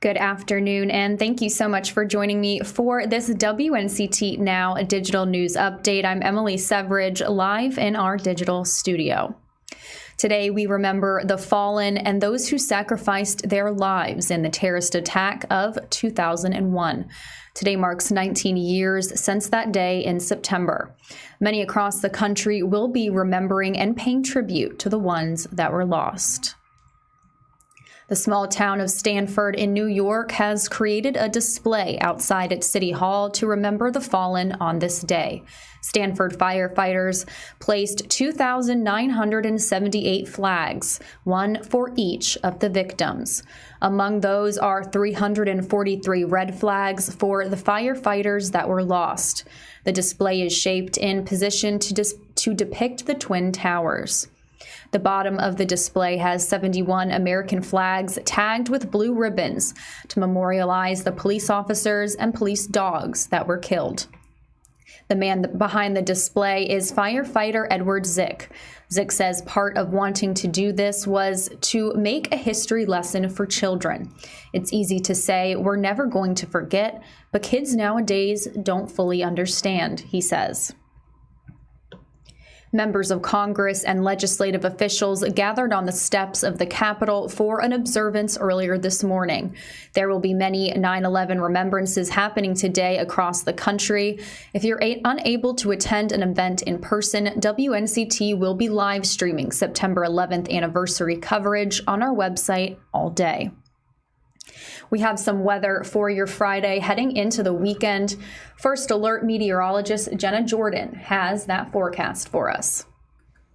Good afternoon, and thank you so much for joining me for this WNCT Now digital news update. I'm Emily Severidge, live in our digital studio. Today, we remember the fallen and those who sacrificed their lives in the terrorist attack of 2001. Today marks 19 years since that day in September. Many across the country will be remembering and paying tribute to the ones that were lost. The small town of Stanford in New York has created a display outside its City Hall to remember the fallen on this day. Stanford firefighters placed 2,978 flags, one for each of the victims. Among those are 343 red flags for the firefighters that were lost. The display is shaped in position to depict the Twin Towers. The bottom of the display has 71 American flags tagged with blue ribbons to memorialize the police officers and police dogs that were killed. The man behind the display is firefighter Edward Zick. Zick says part of wanting to do this was to make a history lesson for children. It's easy to say we're never going to forget, but kids nowadays don't fully understand, he says. Members of Congress and legislative officials gathered on the steps of the Capitol for an observance earlier this morning. There will be many 9/11 remembrances happening today across the country. If you're unable to attend an event in person, WNCT will be live streaming September 11th anniversary coverage on our website all day. We have some weather for your Friday heading into the weekend. First Alert meteorologist Jenna Jordan has that forecast for us.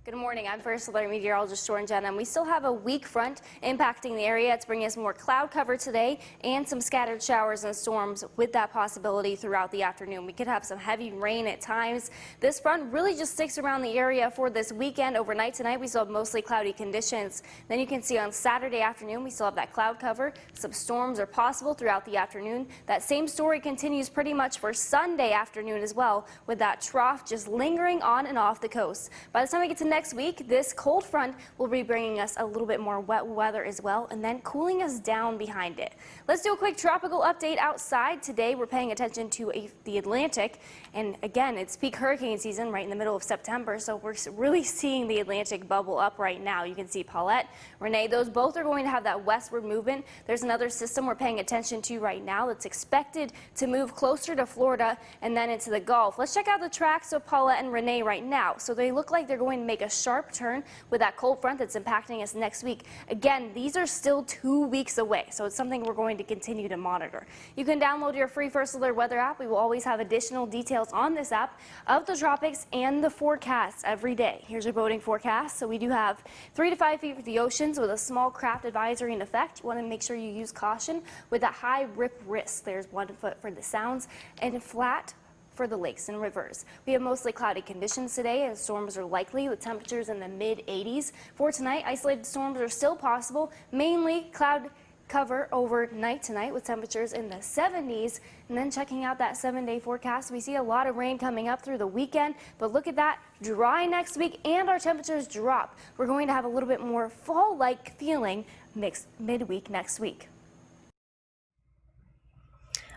Good morning. I'm First Alert meteorologist Jordan Jenna, and we still have a weak front impacting the area. It's bringing us more cloud cover today and some scattered showers and storms with that possibility throughout the afternoon. We could have some heavy rain at times. This front really just sticks around the area for this weekend. Overnight tonight, we still have mostly cloudy conditions. Then you can see on Saturday afternoon, we still have that cloud cover. Some storms are possible throughout the afternoon. That same story continues pretty much for Sunday afternoon as well, with that trough just lingering on and off the coast. By the time we get to next week, this cold front will be bringing us a little bit more wet weather as well, and then cooling us down behind it. Let's do a quick tropical update outside. Today we're paying attention to the Atlantic, and again, it's peak hurricane season right in the middle of September, so we're really seeing the Atlantic bubble up right now. You can see Paulette, Renee, those both are going to have that westward movement. There's another system we're paying attention to right now that's expected to move closer to Florida and then into the Gulf. Let's check out the tracks of Paulette and Renee right now. So they look like they're going to make a sharp turn with that cold front that's impacting us next week. Again, these are still 2 weeks away, so it's something we're going to continue to monitor. You can download your free First Alert weather app. We will always have additional details on this app of the tropics and the forecasts every day. Here's your boating forecast. So we do have 3 to 5 feet for the oceans with a small craft advisory in effect. You want to make sure you use caution with a high rip risk. There's 1 foot for the sounds and flat for the lakes and rivers. We have mostly cloudy conditions today, and storms are likely with temperatures in the mid-80s. For tonight, isolated storms are still possible, mainly cloud cover overnight tonight with temperatures in the 70s. And then checking out that 7-day forecast, we see a lot of rain coming up through the weekend, but look at that, dry next week, and our temperatures drop. We're going to have a little bit more fall-like feeling midweek next week.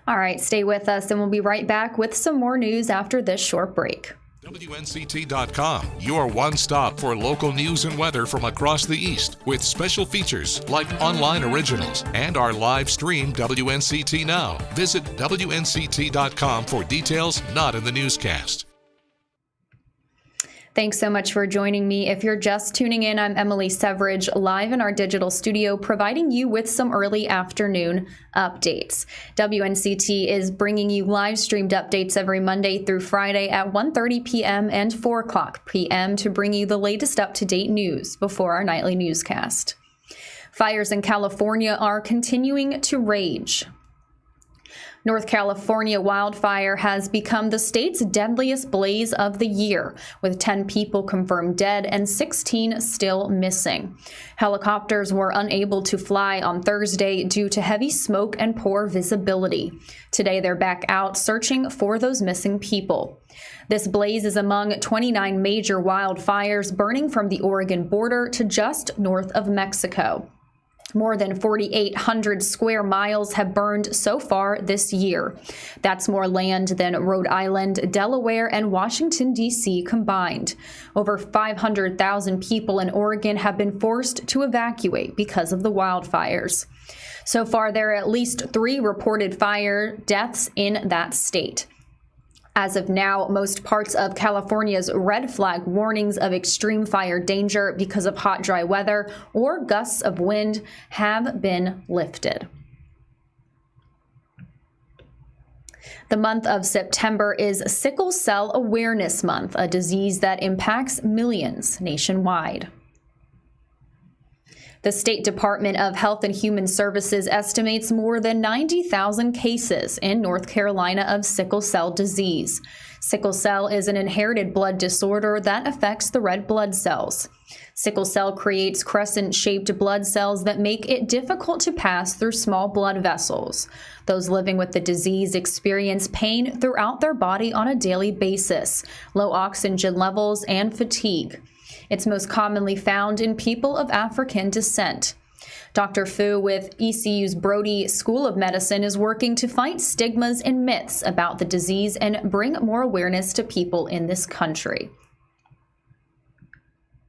All right, stay with us, and we'll be right back with some more news after this short break. WNCT.com, your one stop for local news and weather from across the East, with special features like online originals and our live stream WNCT Now. Visit WNCT.com for details not in the newscast. Thanks so much for joining me. If you're just tuning in, I'm Emily Severidge, live in our digital studio, providing you with some early afternoon updates. WNCT is bringing you live streamed updates every Monday through Friday at 1:30 p.m. and 4 o'clock p.m. to bring you the latest up-to-date news before our nightly newscast. Fires in California are continuing to rage. North California wildfire has become the state's deadliest blaze of the year, with 10 people confirmed dead and 16 still missing. Helicopters were unable to fly on Thursday due to heavy smoke and poor visibility. Today, they're back out searching for those missing people. This blaze is among 29 major wildfires burning from the Oregon border to just north of Mexico. More than 4,800 square miles have burned so far this year. That's more land than Rhode Island, Delaware, and Washington, D.C. combined. Over 500,000 people in Oregon have been forced to evacuate because of the wildfires. So far, there are at least 3 reported fire deaths in that state. As of now, most parts of California's red flag warnings of extreme fire danger because of hot, dry weather or gusts of wind have been lifted. The month of September is Sickle Cell Awareness Month, a disease that impacts millions nationwide. The State Department of Health and Human Services estimates more than 90,000 cases in North Carolina of sickle cell disease. Sickle cell is an inherited blood disorder that affects the red blood cells. Sickle cell creates crescent-shaped blood cells that make it difficult to pass through small blood vessels. Those living with the disease experience pain throughout their body on a daily basis, low oxygen levels, and fatigue. It's most commonly found in people of African descent. Dr. Fu with ECU's Brody School of Medicine is working to fight stigmas and myths about the disease and bring more awareness to people in this country.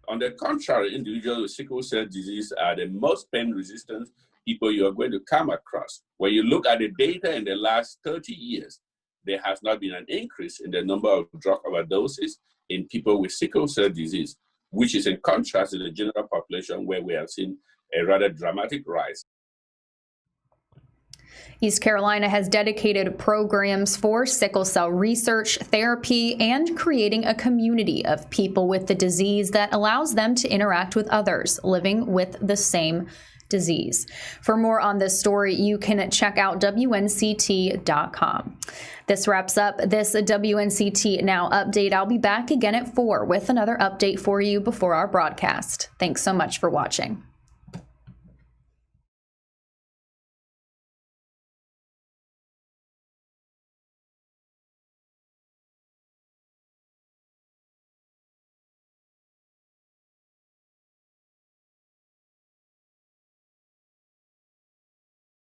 On the contrary, individuals with sickle cell disease are the most pain-resistant people you are going to come across. When you look at the data in the last 30 years, there has not been an increase in the number of drug overdoses in people with sickle cell disease, which is in contrast to the general population where we have seen a rather dramatic rise. East Carolina has dedicated programs for sickle cell research, therapy, and creating a community of people with the disease that allows them to interact with others living with the same disease. For more on this story, you can check out WNCT.com. This wraps up this WNCT Now update. I'll be back again at 4 with another update for you before our broadcast. Thanks so much for watching.